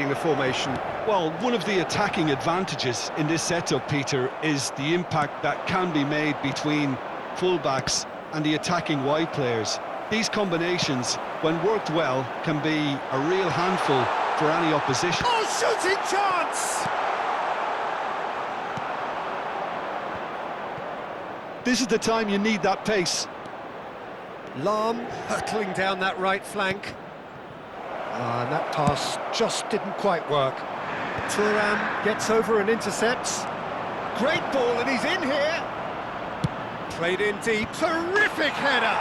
the formation? Well, one of the attacking advantages in this setup, Peter, is the impact that can be made between fullbacks and the attacking wide players. These combinations, when worked well, can be a real handful for any opposition. Oh, shooting chance! This is the time you need that pace. Lahm hurtling down that right flank. And that pass just didn't quite work. Thuram gets over and intercepts. Great ball, and he's in here. Played in deep. Terrific header!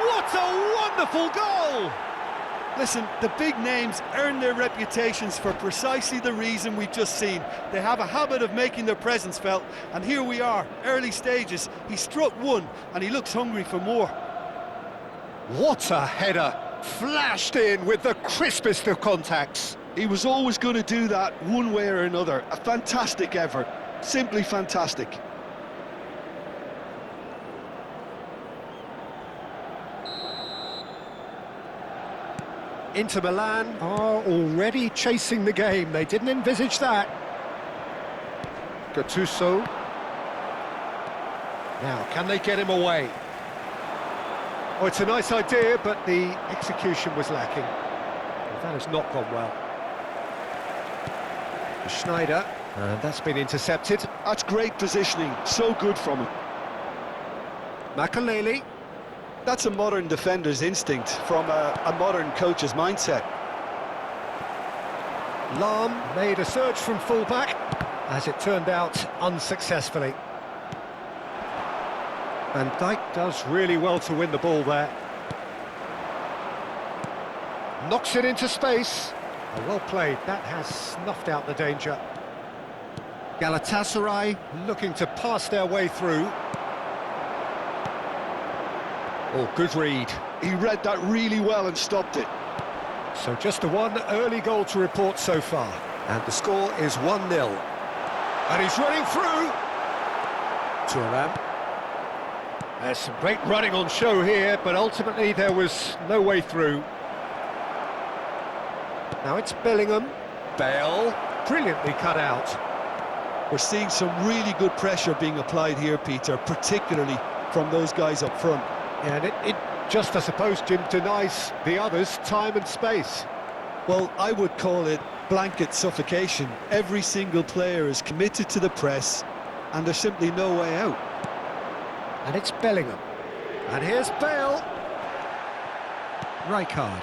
What a wonderful goal! Listen, the big names earn their reputations for precisely the reason we've just seen. They have a habit of making their presence felt, and here we are, early stages. He struck one, and he looks hungry for more. What a header! Flashed in with the crispest of contacts. He was always going to do that one way or another. A fantastic effort, simply fantastic. Inter Milan are already chasing the game. They didn't envisage that. Gattuso. Now, can they get him away? Oh, it's a nice idea, but the execution was lacking. Well, that has not gone well. Schneider, and that's been intercepted. That's great positioning, so good from him. Makaleli. That's a modern defender's instinct from a modern coach's mindset. Lahm made a surge from fullback, as it turned out, unsuccessfully. Van Dijk does really well to win the ball there. Knocks it into space. Oh, well played, that has snuffed out the danger. Galatasaray looking to pass their way through. Oh, good read. He read that really well and stopped it. So just the one early goal to report so far. And the score is 1-0. And he's running through. Thuram. There's some great running on show here, but ultimately there was no way through. Now it's Bellingham. Bale, brilliantly cut out. We're seeing some really good pressure being applied here, Peter, particularly from those guys up front. And it just, I suppose, Jim, denies the others time and space. Well, I would call it blanket suffocation. Every single player is committed to the press, and there's simply no way out. And it's Bellingham. And here's Bale. Rijkaard.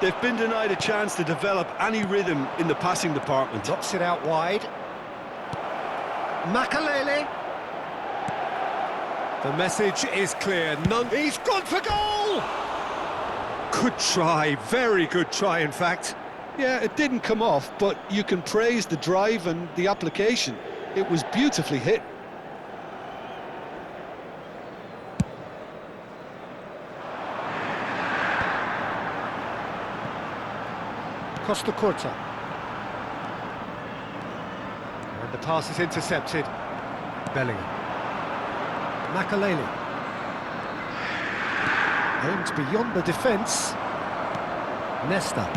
They've been denied a chance to develop any rhythm in the passing department. Drops it out wide. Makaleli. The message is clear. He's gone for goal! Good try, very good try, in fact. Yeah, it didn't come off, but you can praise the drive and the application. It was beautifully hit. Costa Curta. And the pass is intercepted. Bellingham. Makaleli. Aimed beyond the defence. Nesta.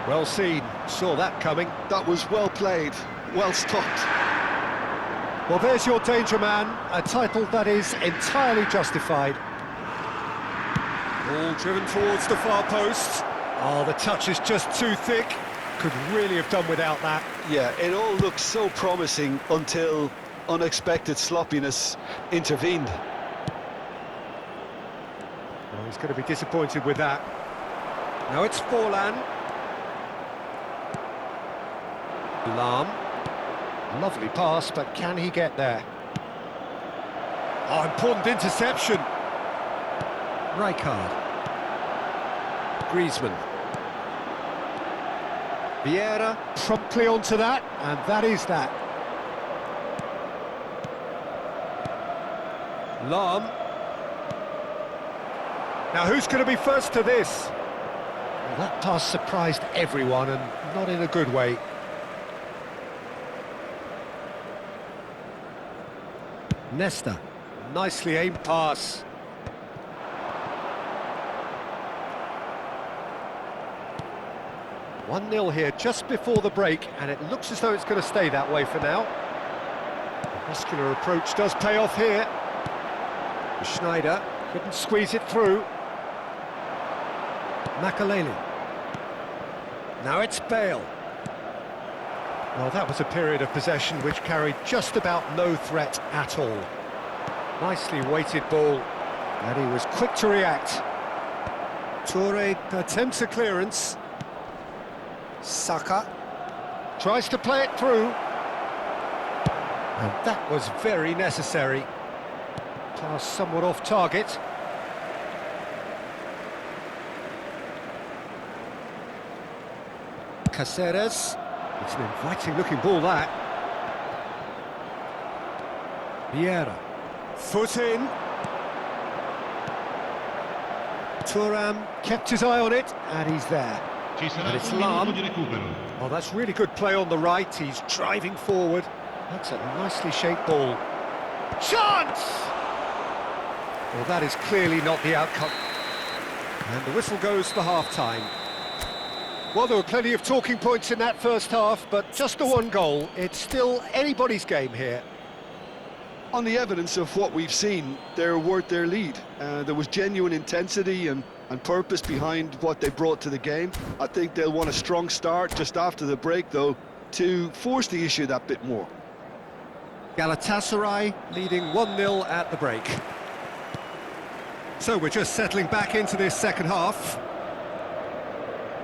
Well seen, saw that coming. That was well played, well stopped. Well, there's your danger man, a title that is entirely justified. Ball driven towards the far post. Oh, the touch is just too thick. Could really have done without that. Yeah, it all looked so promising until unexpected sloppiness intervened. Well, he's going to be disappointed with that. Now it's Forlan. Lahm. Lovely pass, but can he get there? Oh, important interception. Rijkaard. Griezmann. Vieira promptly onto that, and that is that. Lahm. Now who's going to be first to this? Well, that pass surprised everyone, and not in a good way. Nesta. Nicely aimed pass. 1-0 here just before the break, and it looks as though it's going to stay that way for now. The muscular approach does pay off here. Schneider couldn't squeeze it through. Makaleli. Now it's Bale. Well, that was a period of possession which carried just about no threat at all. Nicely weighted ball, and he was quick to react. Toure attempts a clearance. Saka tries to play it through. And that was very necessary. Pass somewhat off target. Caceres. It's an inviting looking ball, that. Vieira. Foot in. Thuram kept his eye on it, and he's there. And it's Lam. Oh, that's really good play on the right. He's driving forward. That's a nicely shaped ball. Chance! Well, that is clearly not the outcome. And the whistle goes for half-time. Well, there were plenty of talking points in that first half, but just the one goal. It's still anybody's game here. On the evidence of what we've seen, they're worth their lead. There was genuine intensity and purpose behind what they brought to the game. I think they'll want a strong start just after the break, though, to force the issue that bit more. Galatasaray leading 1-0 at the break. So we're just settling back into this second half.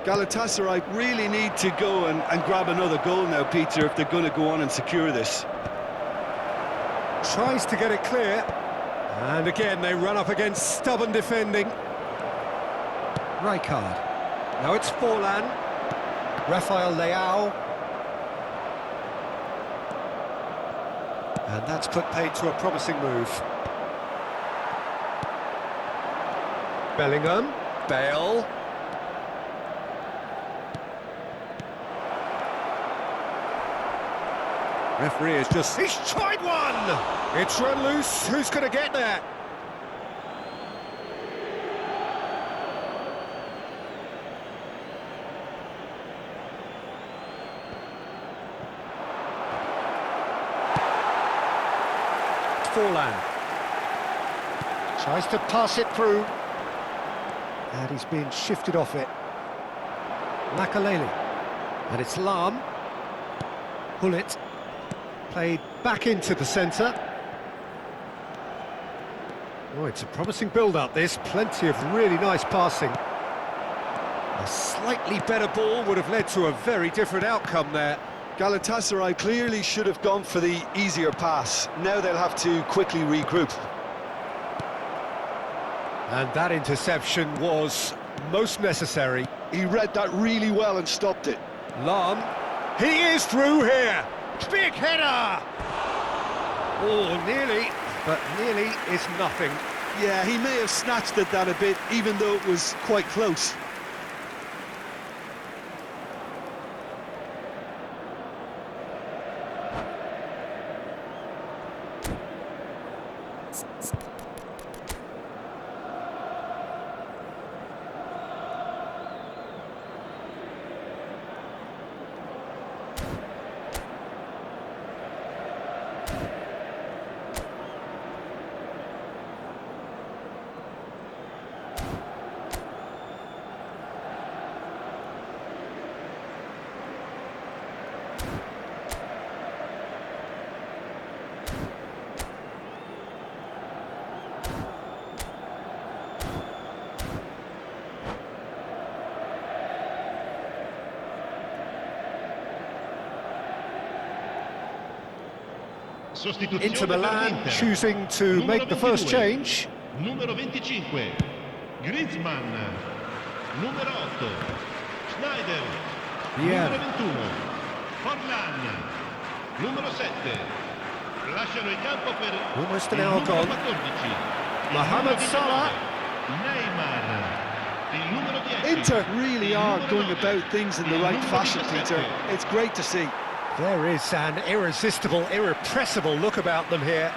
Galatasaray really need to go and grab another goal now, Peter, if they're going to go on and secure this. Tries to get it clear. And again, they run up against stubborn defending. Rijkaard. Now it's Forlan. Rafael Leao. And that's put paid to a promising move. Bellingham. Bale. Referee is just... He's tried one! It's run loose. Who's going to get there? Forlan. Tries to pass it through. And he's being shifted off it. Makaleli. And it's Lam. Hullet. Played back into the centre. Oh, it's a promising build-up, this. Plenty of really nice passing. A slightly better ball would have led to a very different outcome there. Galatasaray clearly should have gone for the easier pass. Now they'll have to quickly regroup. And that interception was most necessary. He read that really well and stopped it. Lam. He is through here. Big header! Oh, nearly, but nearly is nothing. Yeah, he may have snatched at that a bit, even though it was quite close. Inter Milan choosing to make the first change. Numero 25, Griezmann. Numero 8, Schneider. Numero 21, Forlan. Numero 7, lasciano il campo per almost an il hour numero gone. 14, Mohamed Salah. Neymar. Il numero 10. Inter really are going about things in the right fashion, Peter. It's great to see. There is an irresistible, irrepressible look about them here.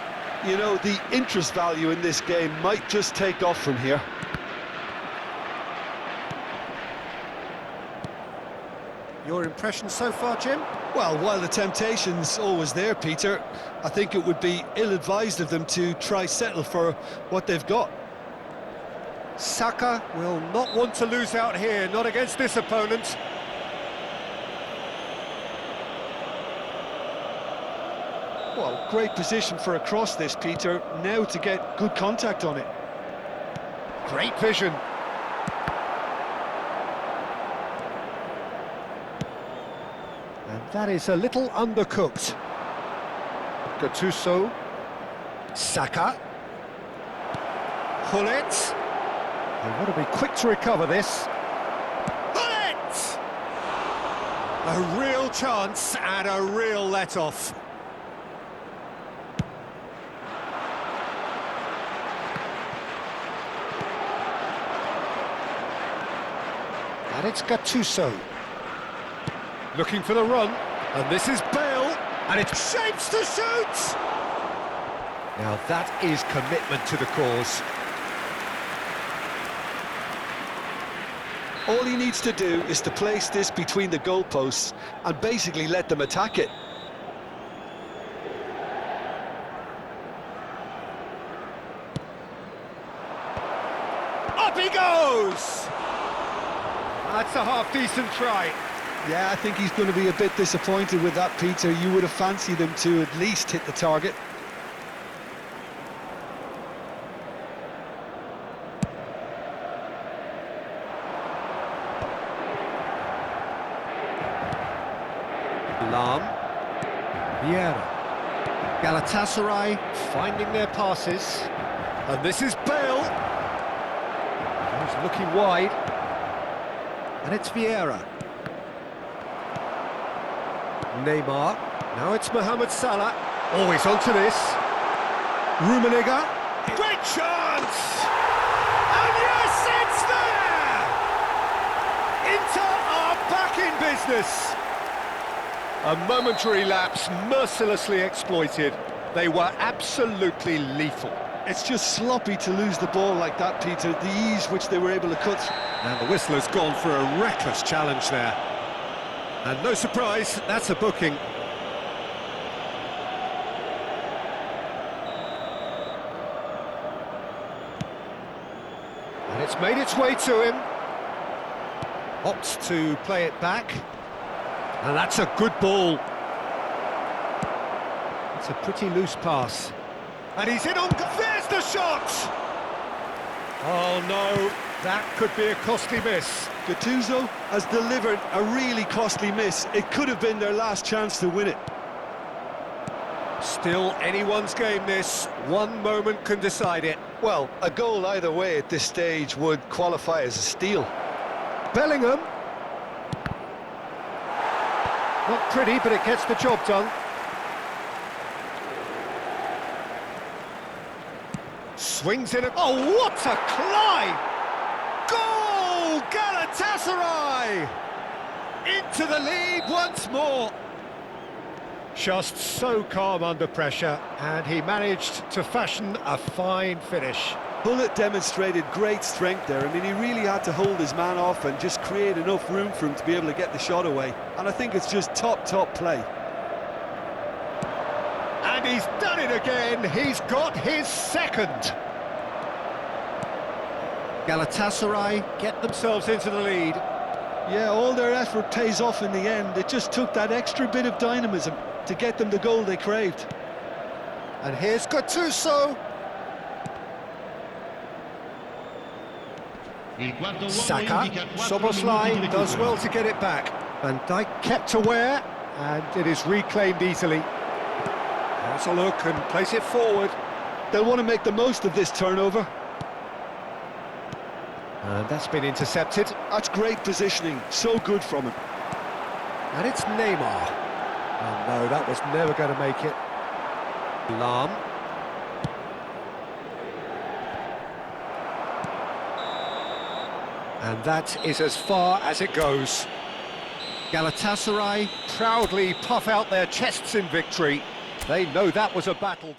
You know, the interest value in this game might just take off from here. Your impression so far, Jim? Well, while the temptation's always there, Peter, I think it would be ill-advised of them to try settle for what they've got. Saka will not want to lose out here, not against this opponent. Well, great position for a cross this, Peter, now to get good contact on it. Great vision. And that is a little undercooked. Gattuso. Saka. Hullet. They want to be quick to recover this. Hullet! A real chance and a real let-off. And it's Gattuso. Looking for the run, and this is Bale, and it shapes to shoot! Now that is commitment to the cause. All he needs to do is to place this between the goalposts and basically let them attack it. Up he goes! That's a half-decent try. Yeah, I think he's going to be a bit disappointed with that, Peter. You would have fancied him to at least hit the target. Lam. Vieira. Galatasaray finding their passes. And this is Bale. He's looking wide. And it's Vieira. Neymar. Now it's Mohamed Salah. Always onto this. Rummenigge. Great chance! And yes, it's there! Inter are back in business. A momentary lapse mercilessly exploited. They were absolutely lethal. It's just sloppy to lose the ball like that, Peter. The ease which they were able to cut. And the whistler's gone for a reckless challenge there. And no surprise, that's a booking. And it's made its way to him. Opts to play it back. And that's a good ball. It's a pretty loose pass. And he's in on... There's the shot! Oh no, that could be a costly miss. Gattuso has delivered a really costly miss. It could have been their last chance to win it. Still anyone's game this. One moment can decide it. Well, a goal either way at this stage would qualify as a steal. Bellingham. Not pretty, but it gets the job done. Swings in it. Oh, what a climb! Goal! Galatasaray! Into the lead once more. Just so calm under pressure, and he managed to fashion a fine finish. Bullet demonstrated great strength there. I mean, he really had to hold his man off and just create enough room for him to be able to get the shot away. And I think it's just top play. And he's done it again. He's got his second. Galatasaray get themselves into the lead. Yeah, all their effort pays off in the end. It just took that extra bit of dynamism to get them the goal they craved. And here's Gattuso. Saka, Soboslai does well to get it back. Van Dijk kept aware, and it is reclaimed easily. Has a look and place it forward. They'll want to make the most of this turnover. And that's been intercepted. That's great positioning, so good from him. And it's Neymar. Oh no, that was never going to make it. Lam. And that is as far as it goes. Galatasaray proudly puff out their chests in victory. They know that was a battle.